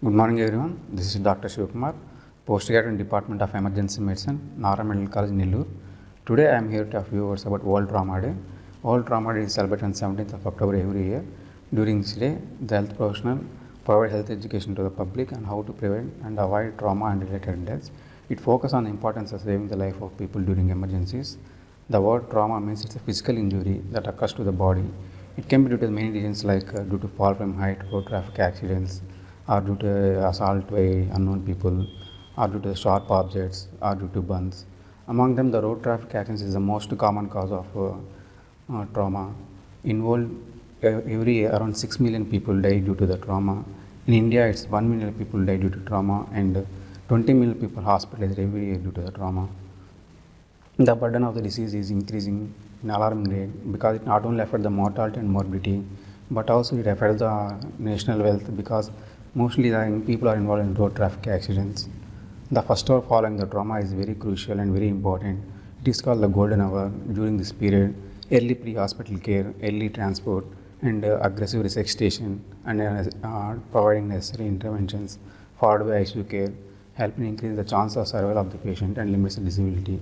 Good morning everyone. This is Dr. Shivakumar, Postgraduate in Department of Emergency Medicine, Nara Medical College, Nellore. Today I am here to talk to you about World Trauma Day. World Trauma Day is celebrated on 17th of October every year. During this day, the health professional provide health education to the public on how to prevent and avoid trauma and related deaths. It focuses on the importance of saving the life of people during emergencies. The word trauma means it's a physical injury that occurs to the body. It can be due to many reasons like due to fall from height, road traffic accidents, or due to assault by unknown people, or due to sharp objects, or due to burns. Among them, the road traffic accidents is the most common cause of trauma. In world, every year around 6 million people die due to the trauma. In India, it's 1 million people die due to trauma, and 20 million people hospitalized every year due to the trauma. The burden of the disease is increasing in alarming rate because it not only affects the mortality and morbidity, but also it affects the national wealth because mostly the young people are involved in road traffic accidents. The first hour following the trauma is very crucial and very important. It is called the golden hour. During this period, early pre-hospital care, early transport, and aggressive resuscitation, and providing necessary interventions, followed by ICU care, helping increase the chance of survival of the patient and limits the disability.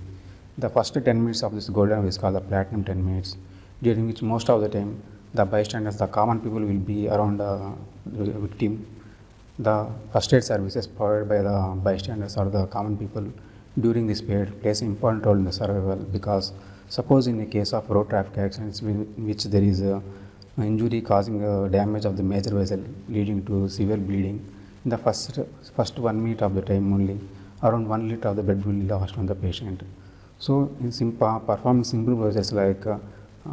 The first 10 minutes of this golden hour is called the platinum 10 minutes, during which most of the time the bystanders, the common people will be around the victim. The first aid services provided by the bystanders or the common people during this period plays an important role in the survival because suppose in the case of road traffic accidents in which there is a injury causing damage of the major vessel leading to severe bleeding, in the first 1 minute of the time only around 1 liter of the blood will be lost on the patient. So in performing simple procedures like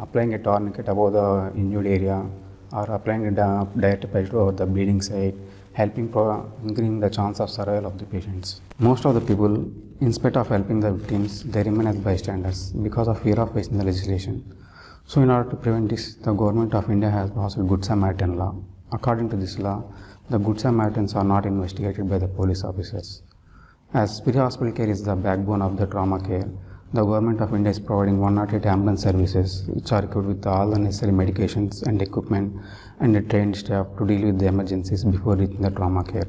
applying a tourniquet above the injured area or applying a diet pressure over the bleeding site, helping increasing the chance of survival of the patients. Most of the people, in spite of helping the victims, they remain as bystanders because of fear of facing the legislation. So in order to prevent this, the government of India has passed a Good Samaritan law. According to this law, the Good Samaritans are not investigated by the police officers. As pre-hospital care is the backbone of the trauma care, the government of India is providing 108 ambulance services which are equipped with all the necessary medications and equipment and a trained staff to deal with the emergencies before reaching the trauma care.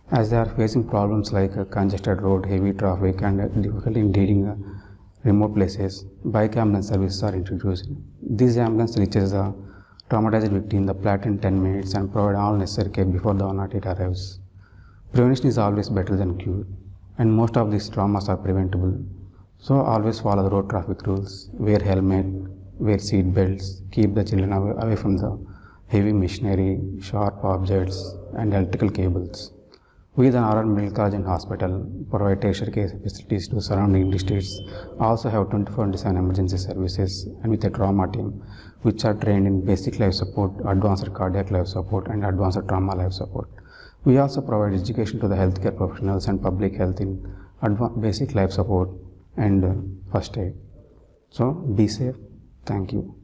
As they are facing problems like a congested road, heavy traffic and difficulty in reaching remote places, bike ambulance services are introduced. These ambulance reaches the traumatized victim in the platinum 10 minutes and provide all necessary care before the 108 arrives. Prevention is always better than cure, and most of these traumas are preventable. So always follow the road traffic rules, wear helmet, wear seat belts, keep the children away from the heavy machinery, sharp objects and electrical cables. We, the Nara Medical College and Hospital, provide tertiary care facilities to surrounding districts, also have 24/7 emergency services and with a trauma team which are trained in basic life support, advanced cardiac life support and advanced trauma life support. We also provide education to the healthcare professionals and public health in basic life support and first aid. So be safe. Thank you.